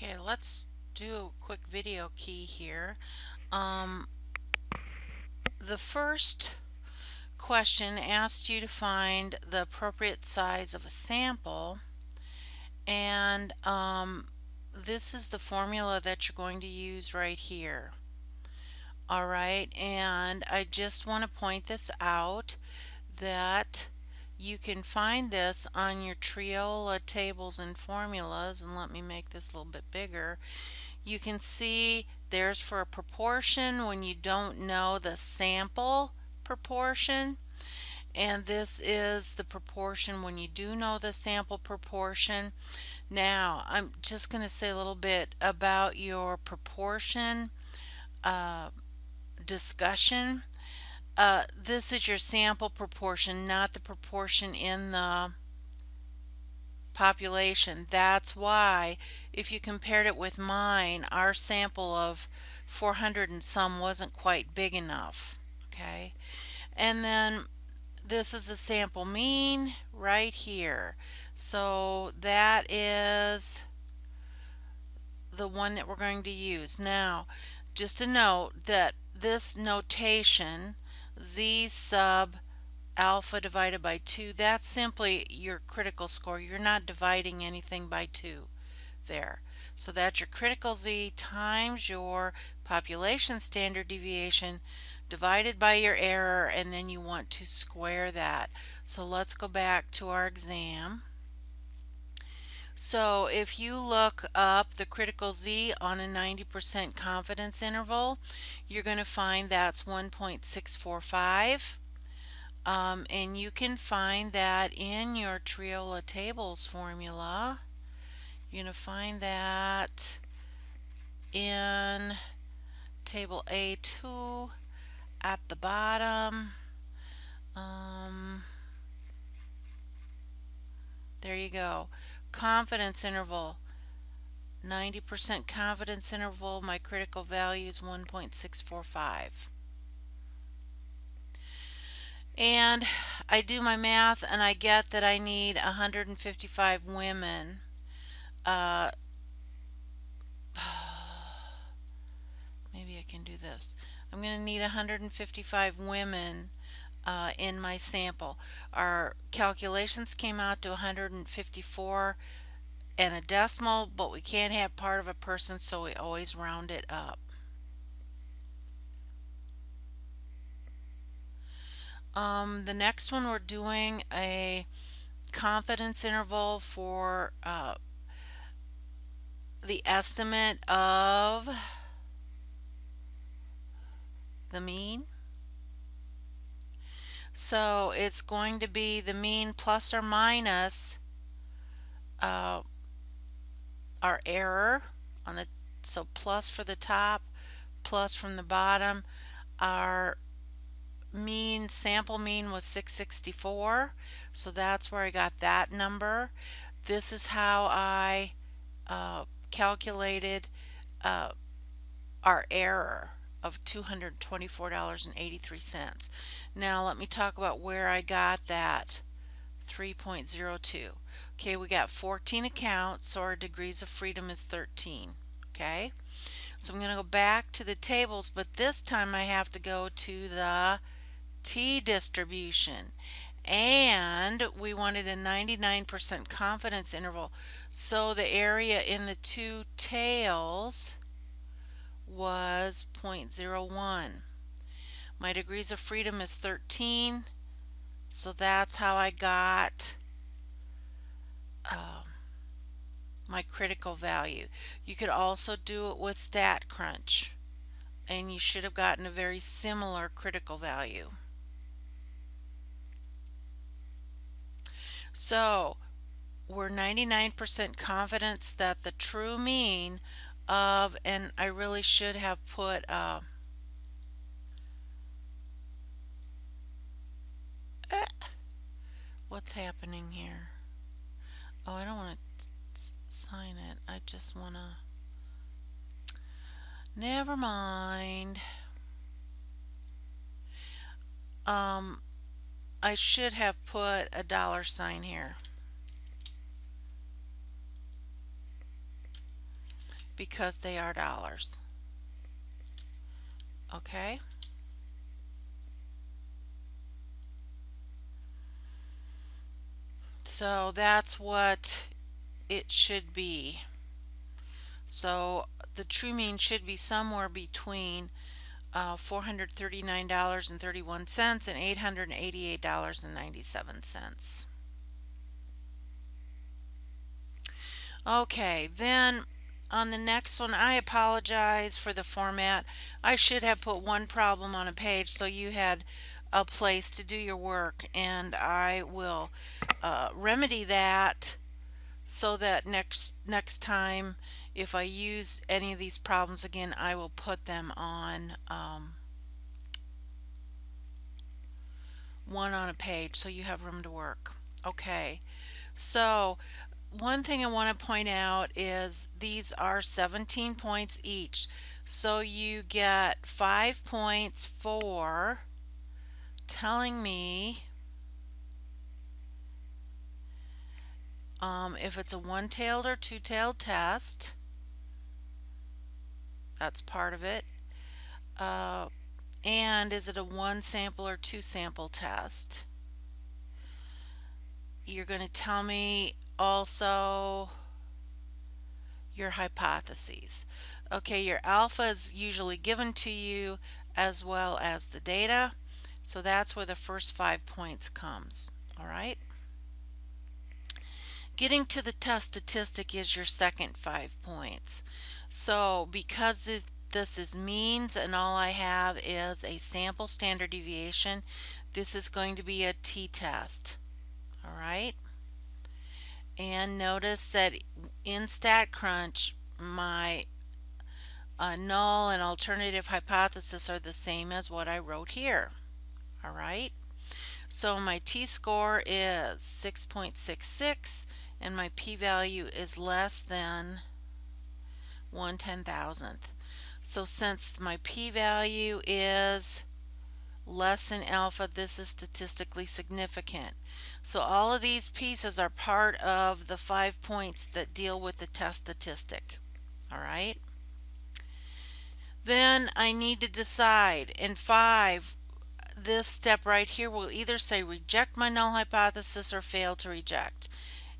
Okay, let's do a quick video key here. Um, the first question asked you to find the appropriate size of a sample, and this is the formula that you're going to use right here. All right, and I just want to point this out that you can find this on your Triola tables and formulas, and let me make this a little bit bigger. You can see there's for a proportion when you don't know the sample proportion, and this is the proportion when you do know the sample proportion. Now I'm just going to say a little bit about your proportion uh, discussion. This is your sample proportion, not the proportion in the population. That's why if you compared it with mine, our sample of 400 and some wasn't quite big enough. Okay, and then this is a sample mean right here. So that is the one that we're going to use. Now, just a note that this notation, z sub alpha divided by 2, that's simply your critical score. You're not dividing anything by 2 there. So that's your critical z times your population standard deviation divided by your error, and then you want to square that. So let's go back to our exam. So if you look up the critical z on a 90% confidence interval, you're going to find that's 1.645. And you can find that in your Triola tables formula. You're going to find that in table A2 at the bottom. There you go. Confidence interval. 90% confidence interval. My critical value is 1.645. And I do my math and I get that I need 155 women. Maybe I can do this. I'm going to need 155 women in my sample. Our calculations came out to 154 and a decimal, but we can't have part of a person, so we always round it up. The next one, we're doing a confidence interval for the estimate of the mean. So it's going to be the mean plus or minus our error on the, so plus for the top, plus from the bottom. Our mean, sample mean was 664, so that's where I got that number. This is how I calculated our error of $224.83. Now let me talk about where I got that 3.02. Okay, we got 14 accounts, so our degrees of freedom is 13. Okay, so I'm going to go back to the tables, but this time I have to go to the t-distribution, and we wanted a 99% confidence interval, so the area in the two tails was 0.01. My degrees of freedom is 13, so that's how I got my critical value. You could also do it with StatCrunch, and you should have gotten a very similar critical value. So we're 99% confidence that the true mean of, and I really should have put what's happening here? Oh, I don't want to sign it. I just want to, never mind. I should have put a $sign here. because they are dollars. Okay? So that's what it should be. So the true mean should be somewhere between $439.31 and $888.97. Okay, then on the next one, I apologize for the format. I should have put one problem on a page so you had a place to do your work, and I will remedy that so that next time if I use any of these problems again, I will put them on one on a page so you have room to work. Okay, so one thing I want to point out is these are 17 points each. So you get 5 points for telling me if it's a one-tailed or two-tailed test. That's part of it. And is it a one sample or two sample test? You're going to tell me also your hypotheses. Okay, your alpha is usually given to you as well as the data. So that's where the first 5 points comes. All right. Getting to the test statistic is your second 5 points. So because this is means and all I have is a sample standard deviation, this is going to be a t-test. All right. And notice that in StatCrunch, my null and alternative hypothesis are the same as what I wrote here. All right. So my t-score is 6.66 and my p-value is less than 1/10,000th. So since my p-value is less than alpha, this is statistically significant. So all of these pieces are part of the 5 points that deal with the test statistic. All right. Then I need to decide in 5, this step right here will either say reject my null hypothesis or fail to reject.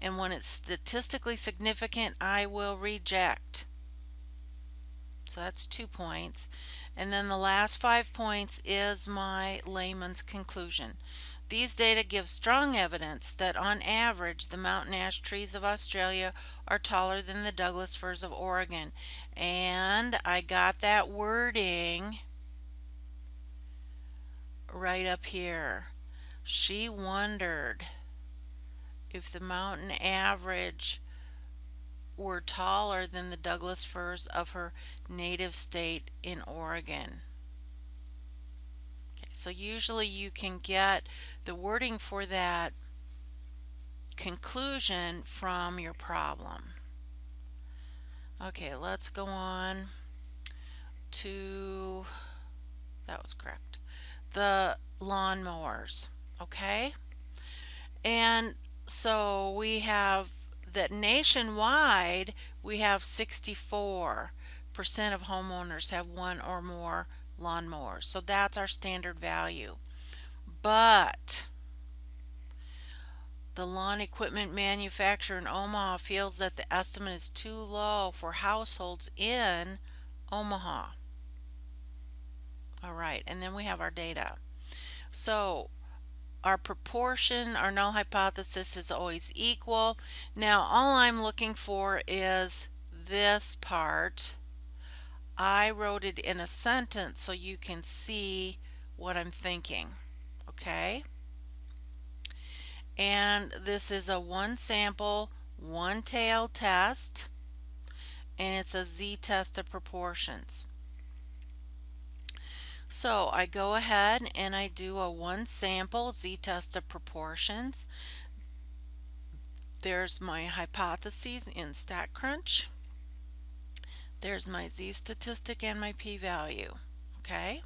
And when it's statistically significant, I will reject. So that's 2 points. And then the last 5 points is my layman's conclusion. These data give strong evidence that on average the mountain ash trees of Australia are taller than the Douglas firs of Oregon. And I got that wording right up here. She wondered if the mountain average were taller than the Douglas firs of her native state in Oregon. Okay, so usually you can get the wording for that conclusion from your problem. Okay, let's go on to, that was correct, the lawnmowers. Okay, and so we have that nationwide we have 64% of homeowners have one or more lawnmowers. So that's our standard value. But the lawn equipment manufacturer in Omaha feels that the estimate is too low for households in Omaha. All right, and then we have our data. So our proportion, our null hypothesis is always equal. Now all I'm looking for is this part. I wrote it in a sentence so you can see what I'm thinking. Okay? And this is a one sample, one tail test, and it's a z-test of proportions. So I go ahead and I do a one sample z-test of proportions. There's my hypotheses in StatCrunch. There's my z-statistic and my p-value. Okay.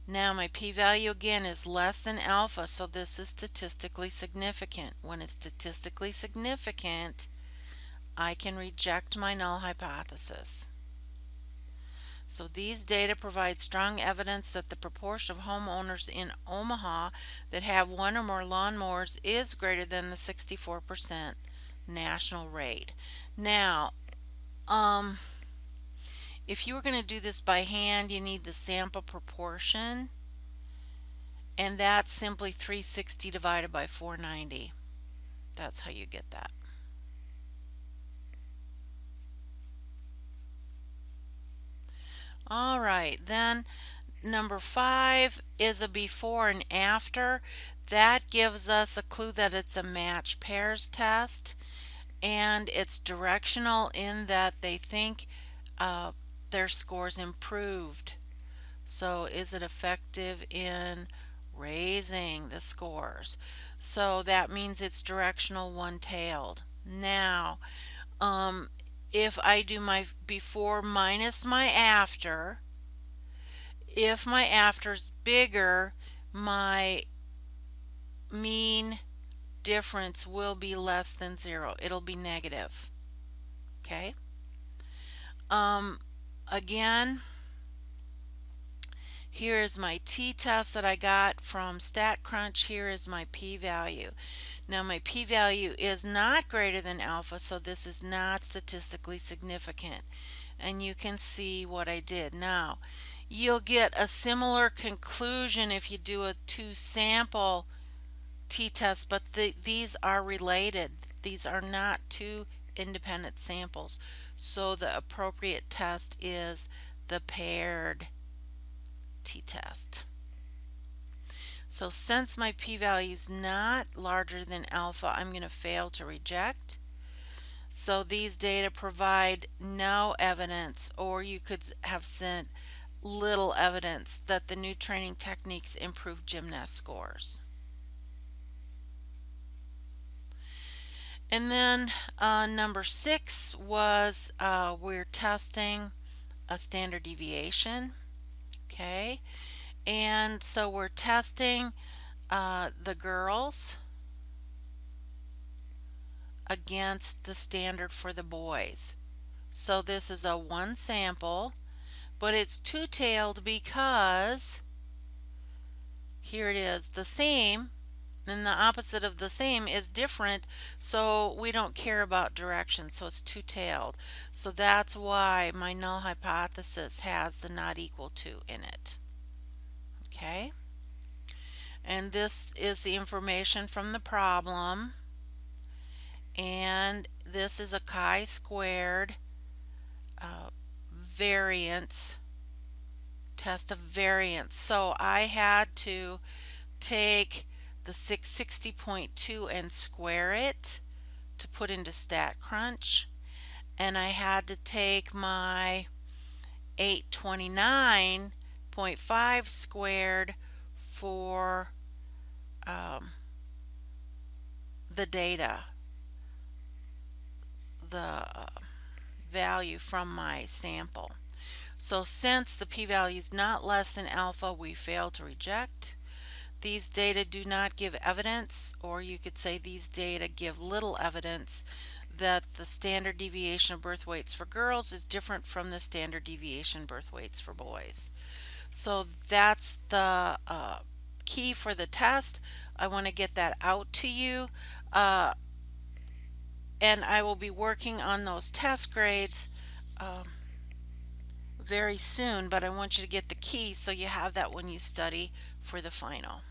Now my p-value again is less than alpha, so this is statistically significant. When it's statistically significant, I can reject my null hypothesis. So these data provide strong evidence that the proportion of homeowners in Omaha that have one or more lawnmowers is greater than the 64% national rate. Now, if you were going to do this by hand, you need the sample proportion, and that's simply 360 divided by 490. That's how you get that. All right, then number 5 is a before and after. That gives us a clue that it's a match pairs test, and it's directional in that they think their scores improved. So is it effective in raising the scores? So that means it's directional one-tailed. Now, if I do my before minus my after, if my after's bigger, my mean difference will be less than 0. It'll be negative. Okay? Again, here is my t-test that I got from StatCrunch. Here is my p-value. Now my p-value is not greater than alpha, so this is not statistically significant. And you can see what I did. Now, you'll get a similar conclusion if you do a two-sample t-test, but these are related. These are not two independent samples. So the appropriate test is the paired t-test. So since my p-value is not larger than alpha, I'm going to fail to reject. So these data provide no evidence, or you could have sent little evidence, that the new training techniques improve gymnast scores. And then number 6 was we're testing a standard deviation. Okay, and so we're testing the girls against the standard for the boys. So this is a one sample, but it's two-tailed because here it is, the same, and the opposite of the same is different, so we don't care about direction, so it's two-tailed. So that's why my null hypothesis has the not equal to in it. Okay, and this is the information from the problem, and this is a chi-squared variance, test of variance. So I had to take the 660.2 and square it to put into StatCrunch, and I had to take my 829.5 squared for the data, the value from my sample. So since the p-value is not less than alpha, we fail to reject. These data do not give evidence, or you could say these data give little evidence, that the standard deviation of birth weights for girls is different from the standard deviation birth weights for boys. So that's the key for the test. I want to get that out to you, and I will be working on those test grades very soon, but I want you to get the key so you have that when you study for the final.